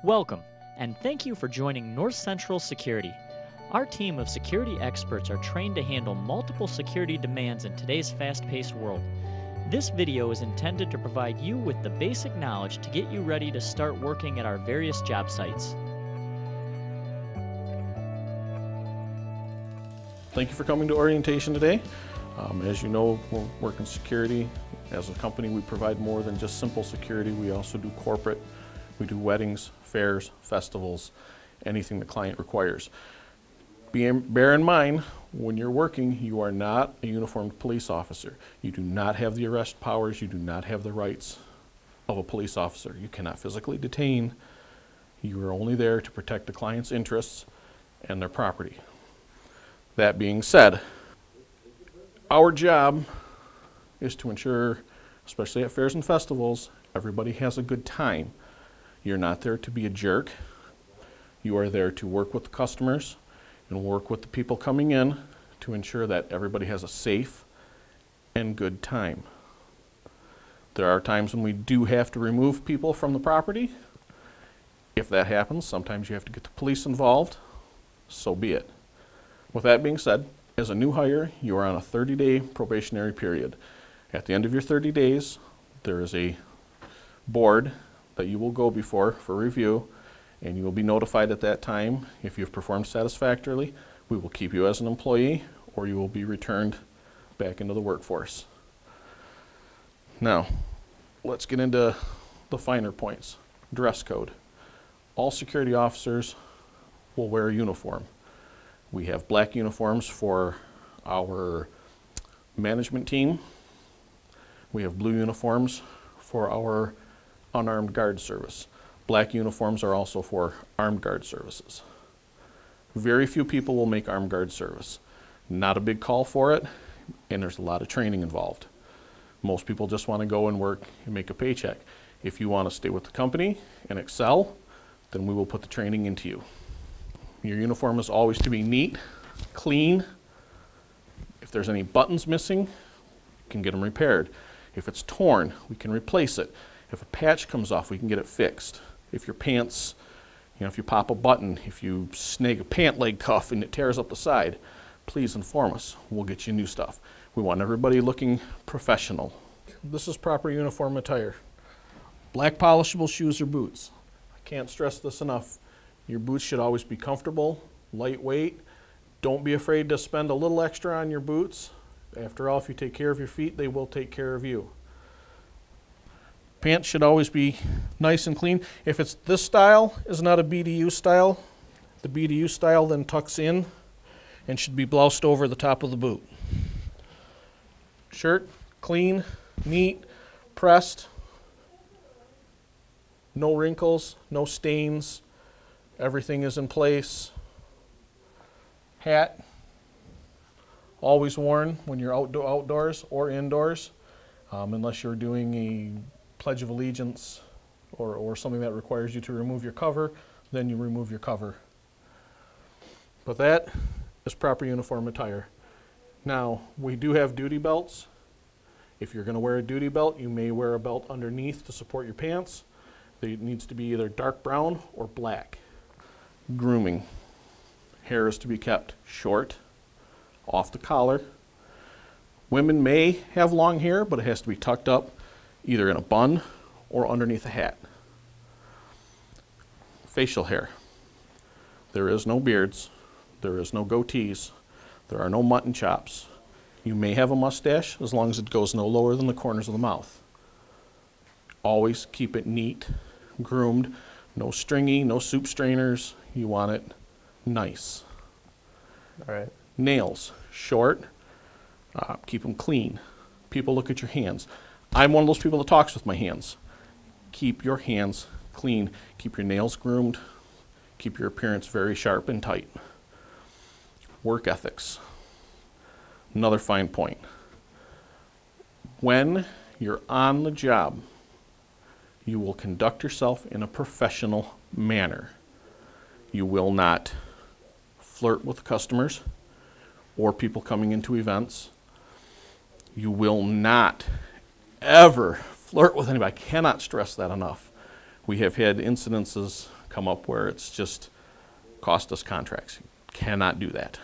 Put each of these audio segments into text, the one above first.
Welcome, and thank you for joining North Central Security. Our team of security experts are trained to handle multiple security demands in today's fast-paced world. This video is intended to provide you with the basic knowledge to get you ready to start working at our various job sites. Thank you for coming to orientation today. As you know, we're working security. As a company, we provide more than just simple security. We also do corporate. We do weddings, fairs, festivals, anything the client requires. Bear in mind, when you're working, you are not a uniformed police officer. You do not have the arrest powers. You do not have the rights of a police officer. You cannot physically detain. You are only there to protect the client's interests and their property. That being said, our job is to ensure, especially at fairs and festivals, everybody has a good time. You're not there to be a jerk. You are there to work with the customers and work with the people coming in to ensure that everybody has a safe and good time. There are times when we do have to remove people from the property. If that happens, sometimes you have to get the police involved. So be it. With that being said, as a new hire, you are on a 30-day probationary period. At the end of your 30 days, there is a board that you will go before for review, and you will be notified at that time. If you've performed satisfactorily, we will keep you as an employee, or you will be returned back into the workforce. Now, let's get into the finer points. Dress code. All security officers will wear a uniform. We have black uniforms for our management team. We have blue uniforms for our unarmed guard service. Black uniforms are also for armed guard services. Very few people will make armed guard service. Not a big call for it, and there's a lot of training involved. Most people just want to go and work and make a paycheck. If you want to stay with the company and excel, then we will put the training into you. Your uniform is always to be neat, clean. If there's any buttons missing, you can get them repaired. If it's torn, we can replace it. If a patch comes off, we can get it fixed. If your pants, if you pop a button, if you snag a pant leg cuff and it tears up the side, please inform us. We'll get you new stuff. We want everybody looking professional. This is proper uniform attire. Black polishable shoes or boots. I can't stress this enough. Your boots should always be comfortable, lightweight. Don't be afraid to spend a little extra on your boots. After all, if you take care of your feet, they will take care of you. Pants should always be nice and clean. If it's this style is not a BDU style, the BDU style then tucks in and should be bloused over the top of the boot. Shirt, clean, neat, pressed, no wrinkles, no stains. Everything is in place. Hat, always worn when you're outdoors or indoors, unless you're doing a Pledge of Allegiance or something that requires you to remove your cover, then you remove your cover. But that is proper uniform attire. Now, we do have duty belts. If you're going to wear a duty belt, you may wear a belt underneath to support your pants. It needs to be either dark brown or black. Grooming. Hair is to be kept short, off the collar. Women may have long hair, but it has to be tucked up either in a bun or underneath a hat. Facial hair. There is no beards. There is no goatees. There are no mutton chops. You may have a mustache as long as it goes no lower than the corners of the mouth. Always keep it neat, groomed, no stringy, no soup strainers. You want it nice. All right. Nails, short, keep them clean. People look at your hands. I'm one of those people that talks with my hands. Keep your hands clean. Keep your nails groomed. Keep your appearance very sharp and tight. Work ethics. Another fine point. When you're on the job, you will conduct yourself in a professional manner. You will not flirt with customers or people coming into events. You will not ever flirt with anybody. I cannot stress that enough. We have had incidences come up where it's just cost us contracts. Cannot do that.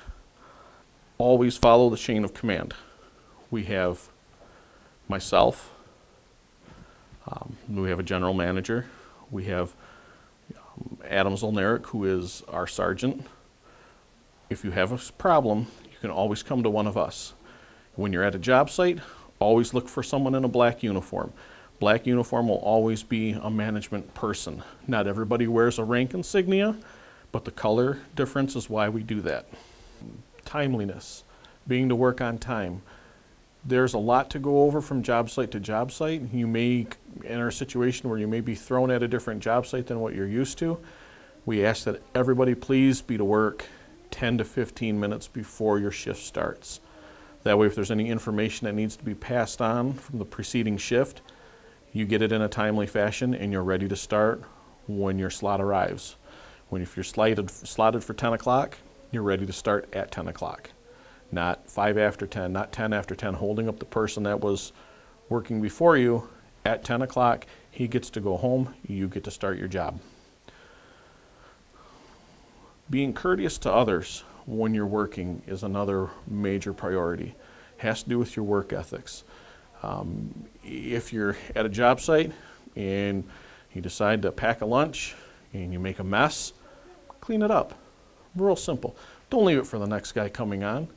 Always follow the chain of command. We have myself, we have a general manager, we have Adam Zolneric, who is our sergeant. If you have a problem, you can always come to one of us. When you're at a job site, always look for someone in a black uniform. Black uniform will always be a management person. Not everybody wears a rank insignia, but the color difference is why we do that. Timeliness, being to work on time. There's a lot to go over from job site to job site. You may enter a situation where you may be thrown at a different job site than what you're used to. We ask that everybody please be to work 10 to 15 minutes before your shift starts. That way, if there's any information that needs to be passed on from the preceding shift, you get it in a timely fashion and you're ready to start when your slot arrives. If you're slotted for 10 o'clock, you're ready to start at 10 o'clock. Not 5 after 10, not 10 after 10, holding up the person that was working before you. At 10 o'clock, he gets to go home, you get to start your job. Being courteous to others when you're working is another major priority. Has to do with your work ethics. If you're at a job site and you decide to pack a lunch and you make a mess, clean it up. Real simple. Don't leave it for the next guy coming on.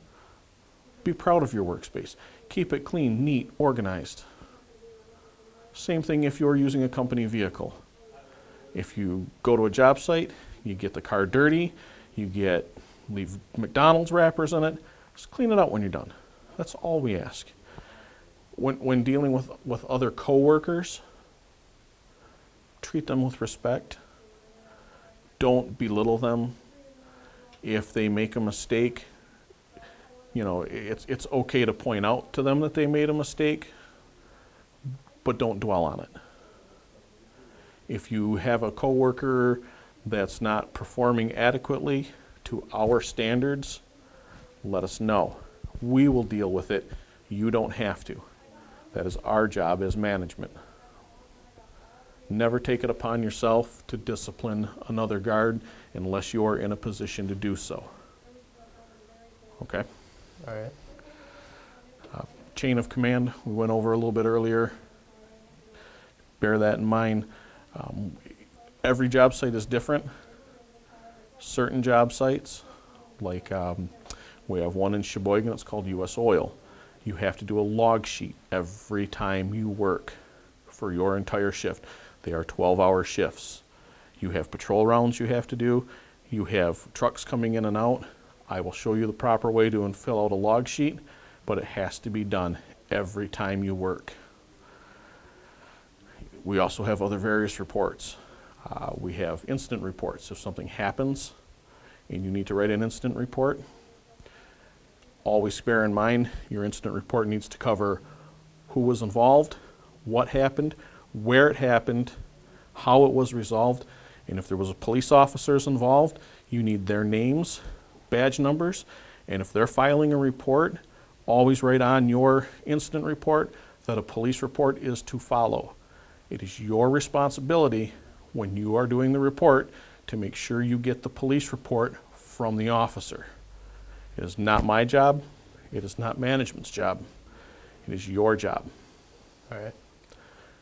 Be proud of your workspace. Keep it clean, neat, organized. Same thing if you're using a company vehicle. If you go to a job site, you get the car dirty, leave McDonald's wrappers in it, just clean it out when you're done. That's all we ask. When dealing with other coworkers, treat them with respect. Don't belittle them. If they make a mistake, it's okay to point out to them that they made a mistake, but don't dwell on it. If you have a coworker that's not performing adequately to our standards, let us know. We will deal with it. You don't have to. That is our job as management. Never take it upon yourself to discipline another guard unless you are in a position to do so. Okay? All right. Chain of command, we went over a little bit earlier. Bear that in mind. Every job site is different. Certain job sites, like we have one in Sheboygan, it's called U.S. Oil. You have to do a log sheet every time you work for your entire shift. They are 12-hour shifts. You have patrol rounds you have to do. You have trucks coming in and out. I will show you the proper way to fill out a log sheet, but it has to be done every time you work. We also have other various reports. We have incident reports. If something happens and you need to write an incident report, always bear in mind your incident report needs to cover who was involved, what happened, where it happened, how it was resolved, and if there was police officers involved, you need their names, badge numbers, and if they're filing a report, always write on your incident report that a police report is to follow. It is your responsibility when you are doing the report to make sure you get the police report from the officer. It is not my job. It is not management's job. It is your job. All right.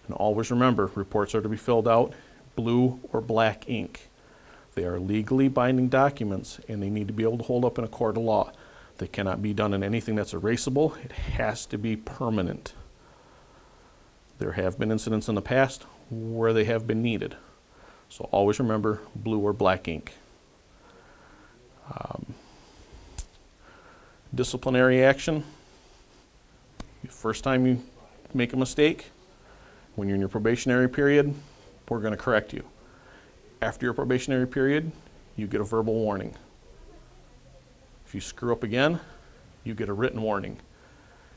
And always remember, reports are to be filled out blue or black ink. They are legally binding documents and they need to be able to hold up in a court of law. They cannot be done in anything that's erasable. It has to be permanent. There have been incidents in the past where they have been needed. So always remember blue or black ink. Disciplinary action. First time you make a mistake, when you're in your probationary period, we're going to correct you. After your probationary period, you get a verbal warning. If you screw up again, you get a written warning.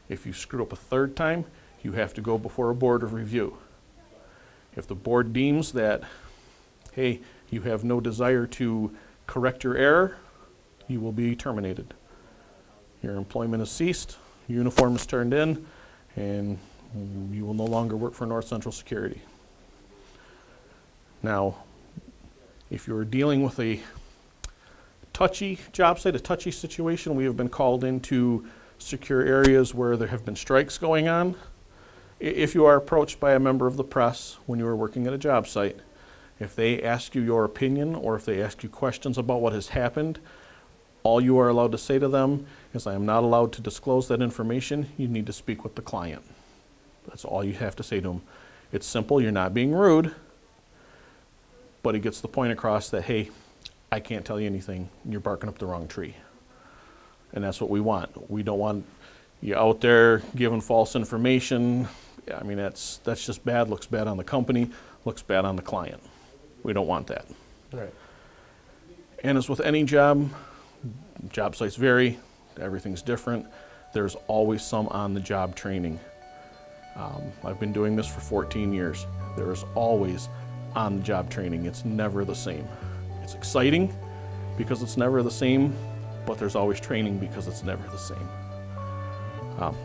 If you screw up a third time, you have to go before a board of review. If the board deems that, hey, you have no desire to correct your error, you will be terminated. Your employment is ceased, your uniform is turned in, and you will no longer work for North Central Security. Now, if you're dealing with a touchy job site, a touchy situation, we have been called into secure areas where there have been strikes going on. If you are approached by a member of the press when you are working at a job site, if they ask you your opinion or if they ask you questions about what has happened, all you are allowed to say to them is, I am not allowed to disclose that information. You need to speak with the client. That's all you have to say to them. It's simple. You're not being rude, but it gets the point across that, hey, I can't tell you anything. You're barking up the wrong tree. And that's what we want. We don't want you out there giving false information. I mean, that's just bad, looks bad on the company, looks bad on the client. We don't want that. Right. And as with any job sites vary, everything's different. There's always some on-the-job training. I've been doing this for 14 years. There is always on-the-job training. It's never the same. It's exciting because it's never the same, but there's always training because it's never the same.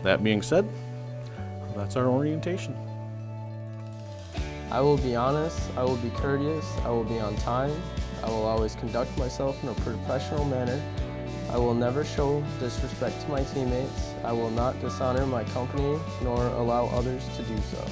That being said, that's our orientation. I will be honest, I will be courteous, I will be on time, I will always conduct myself in a professional manner, I will never show disrespect to my teammates, I will not dishonor my company nor allow others to do so.